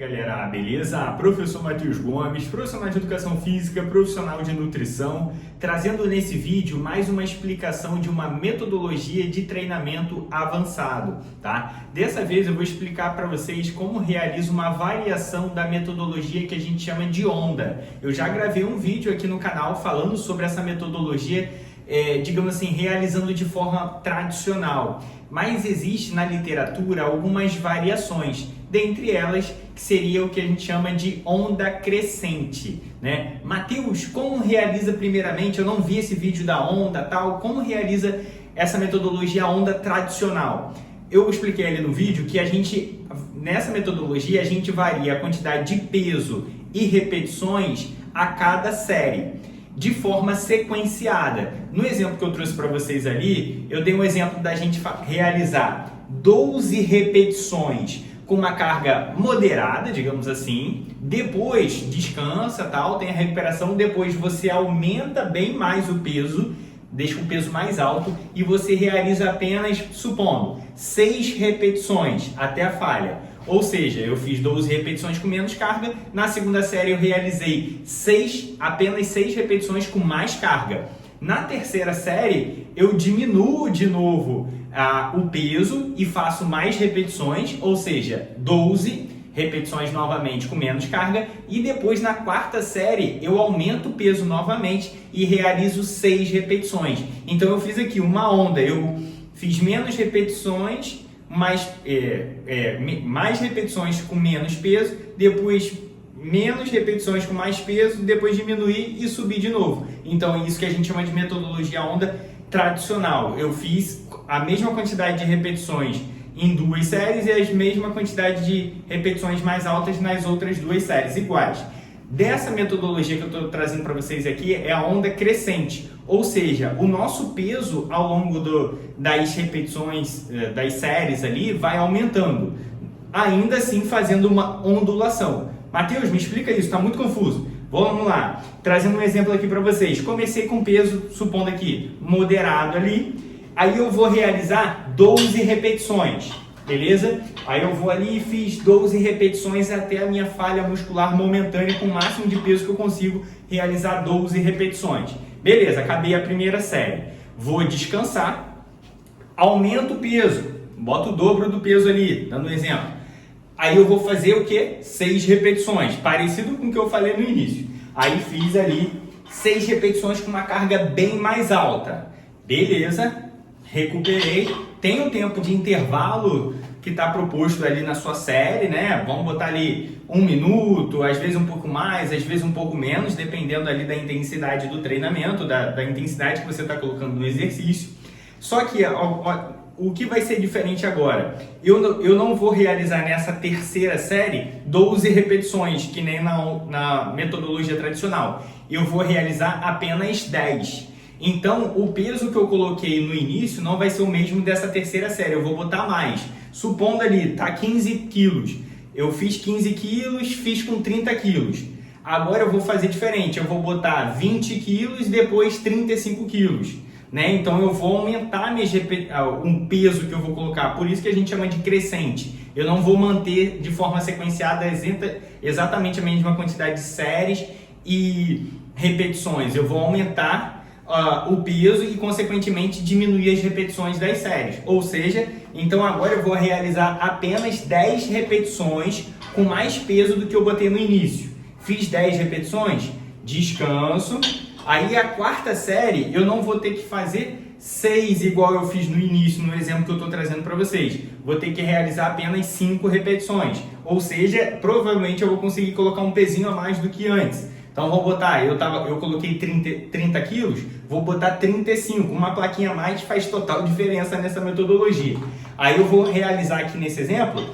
galera, beleza? Professor Matheus Gomes, profissional de Educação Física, profissional de Nutrição, trazendo nesse vídeo mais uma explicação de uma metodologia de treinamento avançado, tá? Dessa vez eu vou explicar para vocês como realiza uma variação da metodologia que a gente chama de onda. Eu já gravei um vídeo aqui no canal falando sobre essa metodologia, digamos assim, realizando de forma tradicional. Mas existe na literatura algumas variações, dentre elas que seria o que a gente chama de onda crescente, né? Matheus, como realiza primeiramente, eu não vi esse vídeo da onda tal, como realiza essa metodologia onda tradicional? Eu expliquei ali no vídeo que nessa metodologia a gente varia a quantidade de peso e repetições a cada série, de forma sequenciada. No exemplo que eu trouxe para vocês ali, eu dei um exemplo da gente realizar 12 repetições com uma carga moderada, digamos assim, depois descansa, tal, tem a recuperação, depois você aumenta bem mais o peso, deixa o peso mais alto e você realiza apenas, supondo, 6 repetições até a falha. Ou seja, eu fiz 12 repetições com menos carga, na segunda série eu realizei apenas 6 repetições com mais carga. Na terceira série, eu diminuo de novo o peso e faço mais repetições, ou seja, 12 repetições novamente com menos carga, e depois na quarta série eu aumento o peso novamente e realizo 6 repetições. Então eu fiz aqui uma onda, eu fiz menos repetições, mais repetições com menos peso, depois menos repetições com mais peso, depois diminuir e subir de novo. Então é isso que a gente chama de metodologia onda tradicional. Eu fiz a mesma quantidade de repetições em 2 séries e a mesma quantidade de repetições mais altas nas outras 2 séries iguais. Dessa metodologia que eu estou trazendo para vocês aqui é a onda crescente, ou seja, o nosso peso ao longo das repetições, das séries ali, vai aumentando, ainda assim fazendo uma ondulação. Matheus, me explica isso, está muito confuso. Vamos lá, trazendo um exemplo aqui para vocês. Comecei com peso, supondo aqui, moderado ali, aí eu vou realizar 12 repetições. Beleza? Aí eu vou ali e fiz 12 repetições até a minha falha muscular momentânea com o máximo de peso que eu consigo realizar 12 repetições. Beleza, acabei a primeira série. Vou descansar, aumento o peso, boto o dobro do peso ali, dando um exemplo. Aí eu vou fazer o quê? 6 repetições, parecido com o que eu falei no início. Aí fiz ali 6 repetições com uma carga bem mais alta. Beleza, recuperei. Tem um tempo de intervalo que está proposto ali na sua série, né? Vamos botar ali 1 minuto, às vezes um pouco mais, às vezes um pouco menos, dependendo ali da intensidade do treinamento, da intensidade que você está colocando no exercício. Só que o que vai ser diferente agora? Eu não vou realizar nessa terceira série 12 repetições, que nem na metodologia tradicional. Eu vou realizar apenas 10. Então, o peso que eu coloquei no início não vai ser o mesmo dessa terceira série, eu vou botar mais. Supondo ali, tá 15 quilos, eu fiz 15 quilos, fiz com 30 quilos. Agora eu vou fazer diferente, eu vou botar 20 quilos e depois 35 quilos. Né? Então, eu vou aumentar um peso que eu vou colocar, por isso que a gente chama de crescente. Eu não vou manter de forma sequenciada exatamente a mesma quantidade de séries e repetições. Eu vou aumentar o peso e, consequentemente, diminuir as repetições das séries. Ou seja, então agora eu vou realizar apenas 10 repetições com mais peso do que eu botei no início. Fiz 10 repetições, descanso. Aí a quarta série eu não vou ter que fazer 6 igual eu fiz no início, no exemplo que eu estou trazendo para vocês. Vou ter que realizar apenas 5 repetições. Ou seja, provavelmente eu vou conseguir colocar um pezinho a mais do que antes. Então vou botar, eu coloquei 30 quilos, vou botar 35, uma plaquinha a mais faz total diferença nessa metodologia. Aí eu vou realizar aqui nesse exemplo,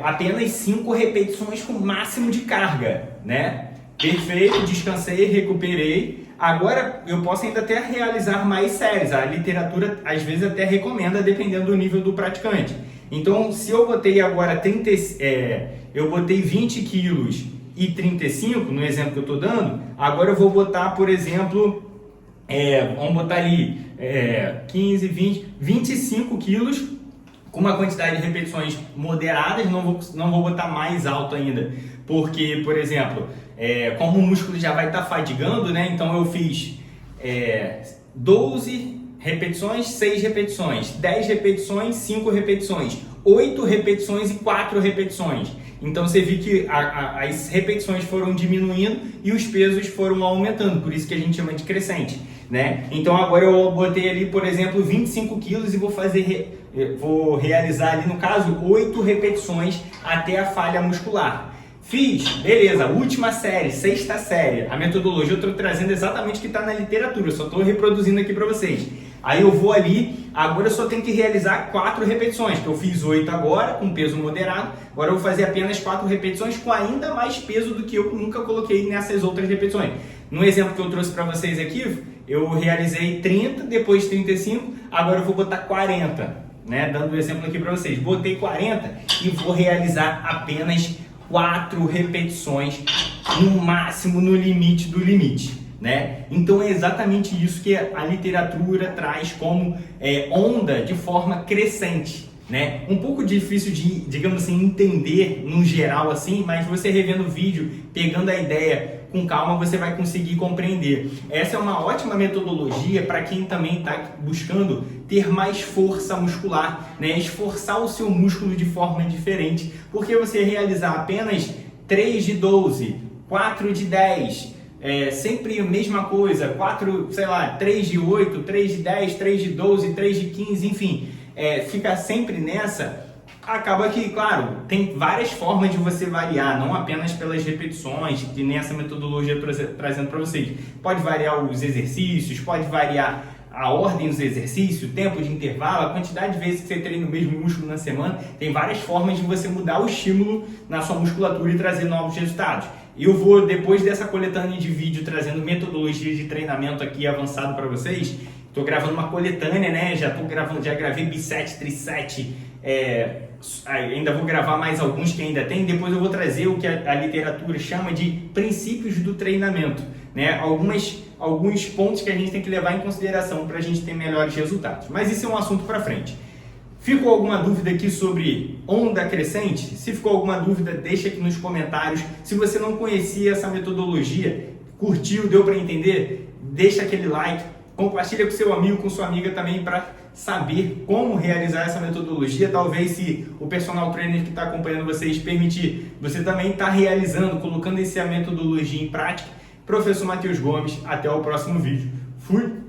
apenas 5 repetições com máximo de carga, né? Perfeito, descansei, recuperei. Agora eu posso ainda até realizar mais séries, a literatura às vezes até recomenda, dependendo do nível do praticante. Então se eu botei agora eu botei 20 quilos e 35, no exemplo que eu estou dando, agora eu vou botar, por exemplo, vamos botar ali 15, 20, 25 quilos com uma quantidade de repetições moderadas, não vou botar mais alto ainda, porque, por exemplo, como o músculo já vai estar fadigando, né? Então eu fiz 12 repetições, 6 repetições, 10 repetições, 5 repetições, 8 repetições e 4 repetições. Então você viu que as repetições foram diminuindo e os pesos foram aumentando, por isso que a gente chama de crescente, né? Então agora eu botei ali, por exemplo, 25 quilos e vou realizar ali, no caso, 8 repetições até a falha muscular. Fiz, beleza, última série, 6ª série. A metodologia eu estou trazendo exatamente o que está na literatura, eu só estou reproduzindo aqui para vocês. Aí eu vou ali, agora eu só tenho que realizar 4 repetições, que eu fiz 8 agora, com peso moderado. Agora eu vou fazer apenas 4 repetições com ainda mais peso do que eu nunca coloquei nessas outras repetições. No exemplo que eu trouxe para vocês aqui, eu realizei 30, depois 35, agora eu vou botar 40, né? Dando o exemplo aqui para vocês. Botei 40 e vou realizar apenas 4 repetições, no máximo, no limite do limite, né? Então é exatamente isso que a literatura traz como onda de forma crescente, né? Um pouco difícil de, digamos assim, entender no geral assim, mas você revendo o vídeo, pegando a ideia com calma, você vai conseguir compreender. Essa é uma ótima metodologia para quem também está buscando ter mais força muscular, né? Esforçar o seu músculo de forma diferente, porque você realizar apenas 3 de 12, 4 de 10, sempre a mesma coisa, 3 de 8, 3 de 10, 3 de 12, 3 de 15, enfim, fica sempre nessa. Acaba que, claro, tem várias formas de você variar, não apenas pelas repetições, que nem essa metodologia trazendo para vocês. Pode variar os exercícios, pode variar a ordem dos exercícios, o tempo de intervalo, a quantidade de vezes que você treina o mesmo músculo na semana. Tem várias formas de você mudar o estímulo na sua musculatura e trazer novos resultados. Eu vou, depois dessa coletânea de vídeo trazendo metodologia de treinamento aqui avançado para vocês, estou gravando uma coletânea, né? Já gravei bisete, trisete, ainda vou gravar mais alguns que ainda tem. Depois eu vou trazer o que a literatura chama de princípios do treinamento, né? Alguns pontos que a gente tem que levar em consideração para a gente ter melhores resultados. Mas isso é um assunto para frente. Ficou alguma dúvida aqui sobre onda crescente? Se ficou alguma dúvida, deixa aqui nos comentários. Se você não conhecia essa metodologia, curtiu, deu para entender, deixa aquele like, compartilha com seu amigo, com sua amiga também para saber como realizar essa metodologia. Talvez, se o personal trainer que está acompanhando vocês permitir, você também está realizando, colocando essa metodologia em prática. Professor Matheus Gomes, até o próximo vídeo. Fui!